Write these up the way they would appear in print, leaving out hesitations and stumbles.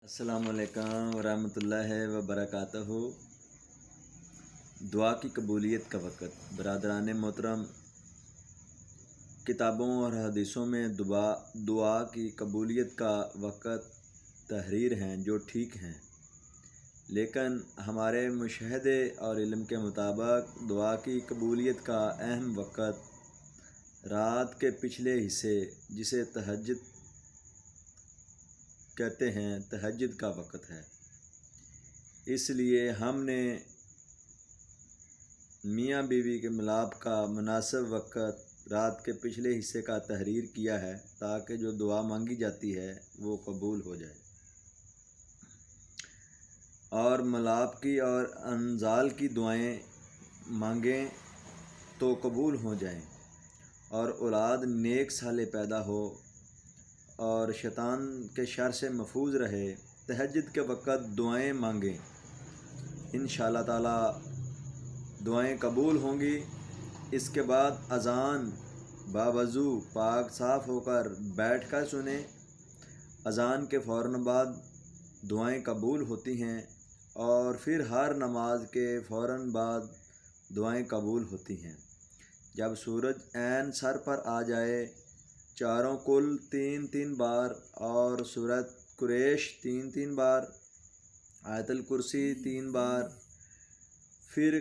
अस्सलाम वालेकुम वरहमत ल्लाहि वबरकातुहू। दुआ की कबूलियत का वक़्त। बरादरान मोहतरम, किताबों और हदीसों में दुआ की कबूलियत का वक़्त तहरीर हैं जो ठीक हैं, लेकिन हमारे मुशाहदे और इल्म के मुताबिक दुआ की कबूलियत का अहम वक़्त रात के पिछले हिस्से, जिसे तहज्जुद कहते हैं, तहज्जुद का वक़्त है। इसलिए हमने मियाँ बीवी के मिलाप का मुनासिब वक़्त रात के पिछले हिस्से का तहरीर किया है, ताकि जो दुआ मांगी जाती है वो कबूल हो जाए और मिलाप की और अंजाल की दुआएं मांगें तो कबूल हो जाएं, और औलाद नेक साले पैदा हो और शैतान के शर से महफूज रहे। तहज्जुद के वक़्त दुआएं मांगें, इंशाअल्लाह ताला दुआएं कबूल होंगी। इसके बाद अज़ान बावज़ू पाक साफ़ होकर बैठ कर सुने। अज़ान के फ़ौरन बाद दुआएं कबूल होती हैं और फिर हर नमाज के फ़ौरन बाद दुआएं कबूल होती हैं। जब सूरज ऐन सर पर आ जाए, चारों कुल 3-3 बार और सूरत कुरैश 3-3 बार, आयतुल कुर्सी 3 बार, फिर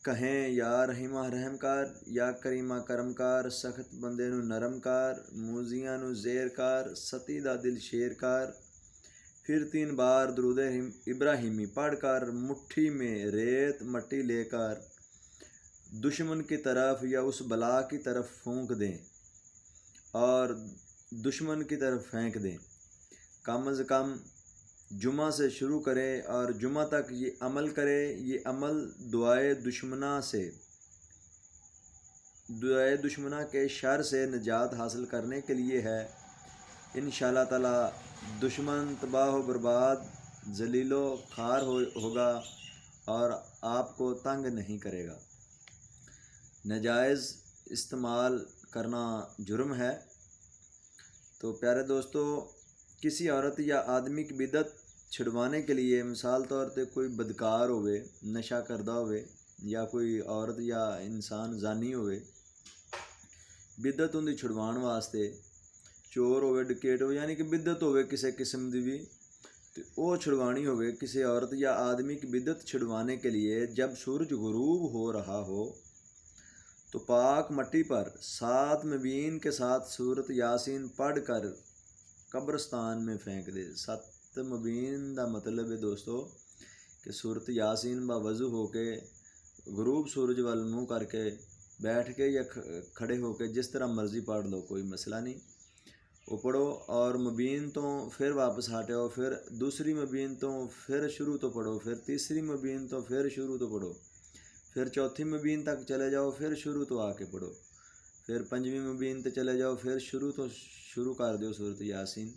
कहें या रहीमा रहम कर, या करीमा करम कर, सख्त बंदे नू नरम कर, मूजियां नू ज़ेर कर, सती दा दिल शेर कर। फिर 3 बार दुरूद इब्राहिमी पढ़ कर मुट्ठी में रेत मट्टी लेकर दुश्मन की तरफ या उस बला की तरफ फूंक दें और दुश्मन की तरफ फेंक दें। कम अज़ कम जुमा से शुरू करें और जुमा तक ये अमल करें। ये अमल दुआए दुश्मना के शर से निजात हासिल करने के लिए है। इंशाअल्लाह ताला दुश्मन तबाह व बर्बाद, जलीलो खार होगा और आपको तंग नहीं करेगा। नाजायज़ इस्तेमाल करना जुर्म है। तो प्यारे दोस्तों, किसी औरत या आदमी की बिदत छिड़वाने के लिए, मिसाल तौर पे कोई बदकार होवे, नशा करदा होवे, या कोई औरत या इंसान जानी होवे, बिदत उन्दी छुड़वाण वास्ते, चोर होवे, डकैत होवे, यानी कि बिदत होवे किसी किस्म की भी, तो वो छुड़वानी होवे किसी औरत या आदमी की बिदत छुड़वाने के लिए, जब सूरज गुरूब हो रहा हो तो पाक मट्टी पर 7 मुबीन के साथ सूरत यासीन पढ़ कर कब्रस्तान में फेंक दे। 7 मुबीन का मतलब है दोस्तों कि सूरत यासीन बावजू होके गुरूब सूरज वाल मुँह करके बैठ के या खड़े होके जिस तरह मर्ज़ी पढ़ लो, कोई मसला नहीं, वो पढ़ो। और मुबीन तो फिर वापस हटो, फिर दूसरी मुबीन तो फिर शुरू तो पढ़ो, फिर तीसरी मुबीन तो फिर शुरू तो पढ़ो, फिर चौथी मुबीन तक चले जाओ, फिर शुरू तो आके पढ़ो, फिर 5वीं मुबीन तक चले जाओ, फिर शुरू कर दो सूरत यासीन।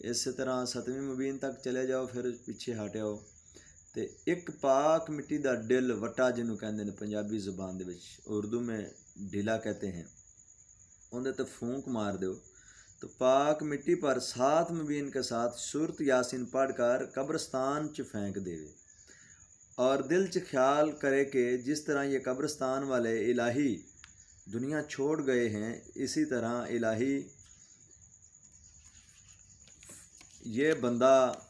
इस तरह 7वीं मुबीन तक चले जाओ, फिर पिछे हट आओ, तो एक पाक मिट्टी का डिल वट्टा जिन्हों कहते हैं पंजाबी ज़ुबान दे विच, उर्दू में ढीला कहते हैं, उन्हें तो फूंक मार दो। तो पाक मिट्टी पर 7 मुबीन के साथ सूरत यासीन पढ़ कर कब्रस्तान च फेंक देवे और दिल च ख्याल करे कि जिस तरह ये कब्रस्तान वाले इलाही दुनिया छोड़ गए हैं, इसी तरह इलाही ये बंदा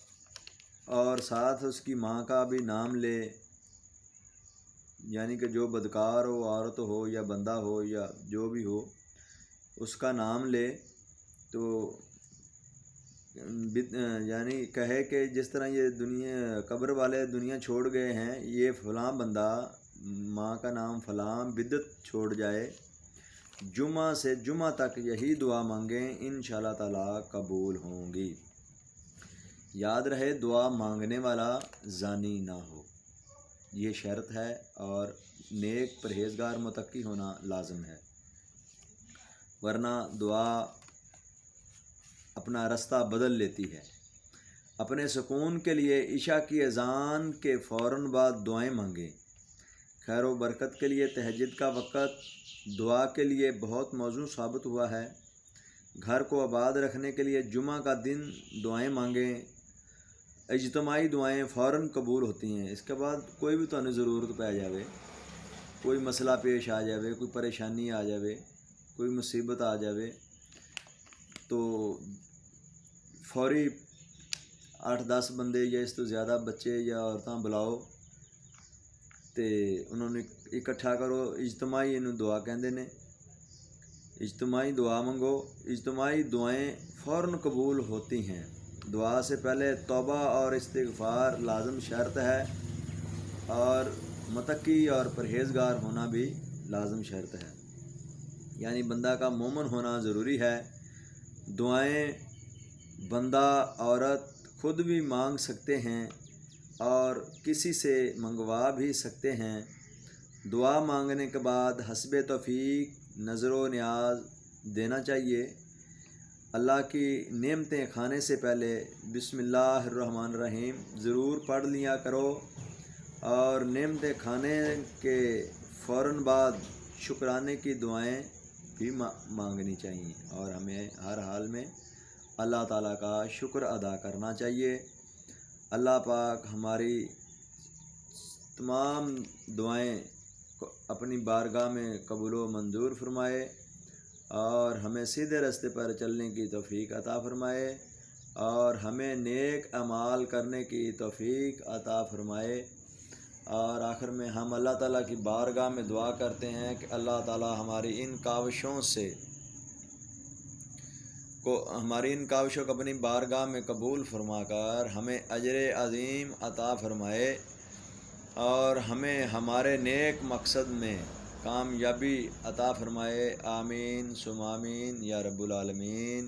और साथ उसकी माँ का भी नाम ले, यानी कि जो बदकार हो, औरत हो या बंदा हो या जो भी हो, उसका नाम ले। तो यानी कहे कि जिस तरह ये दुनिया कब्र वाले दुनिया छोड़ गए हैं, ये फ़लाँ बंदा, माँ का नाम फ़लाँ, बिदत छोड़ जाए। जुमा से जुमा तक यही दुआ मांगें, इंशाअल्लाह ताला कबूल होंगी। याद रहे, दुआ मांगने वाला जानी ना हो, ये शर्त है, और नेक परहेज़गार मुत्तकी होना लाजम है, वरना दुआ अपना रास्ता बदल लेती है। अपने सुकून के लिए इशा की अज़ान के फ़ौरन बाद दुआएं मांगें। खैर व बरकत के लिए तहज्जुद का वक़्त दुआ के लिए बहुत मौजूद साबित हुआ है। घर को आबाद रखने के लिए जुमा का दिन दुआएं मांगें। اجتماعی دعائیں فوراً قبول ہوتی ہیں۔ اس کے بعد کوئی بھی تمہیں ضرورت پی جاوے، کوئی مسئلہ پیش آ جاوے، کوئی پریشانی آ جاوے، کوئی مصیبت آ جاوے، تو فوری 8-10 بندے یا اس تو زیادہ بچے یا عورتاں بلاؤ تے انہوں نے اکٹھا کرو، اجتماعی انہوں دعا کہندے نے، اجتماعی دعا منگو۔ اجتماعی دعائیں فوراً قبول ہوتی ہیں۔ دعا سے پہلے توبہ اور استغفار لازم شرط ہے، اور متقی اور پرہیزگار ہونا بھی لازم شرط ہے، یعنی بندہ کا مومن ہونا ضروری ہے۔ دعائیں بندہ عورت خود بھی مانگ سکتے ہیں اور کسی سے منگوا بھی سکتے ہیں۔ دعا مانگنے کے بعد حسب توفیق نظر و نیاز دینا چاہیے۔ اللہ کی نعمتیں کھانے سے پہلے بسم اللہ الرحمن الرحیم ضرور پڑھ لیا کرو، اور نعمتیں کھانے کے فوراً بعد شکرانے کی دعائیں بھی مانگنی چاہیے، اور ہمیں ہر حال میں اللہ تعالیٰ کا شکر ادا کرنا چاہیے۔ اللہ پاک ہماری تمام دعائیں اپنی بارگاہ میں قبول و منظور فرمائے، اور ہمیں سیدھے راستے پر چلنے کی توفیق عطا فرمائے، اور ہمیں نیک اعمال کرنے کی توفیق عطا فرمائے۔ اور آخر میں ہم اللہ تعالیٰ کی بارگاہ میں دعا کرتے ہیں کہ اللہ تعالیٰ ہماری ان کاوشوں کو اپنی بارگاہ میں قبول فرما کر ہمیں اجر عظیم عطا فرمائے، اور ہمیں ہمارے نیک مقصد میں کامیابی عطا فرمائے۔ آمین ثم آمین یا رب العالمین۔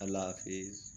اللہ حافظ۔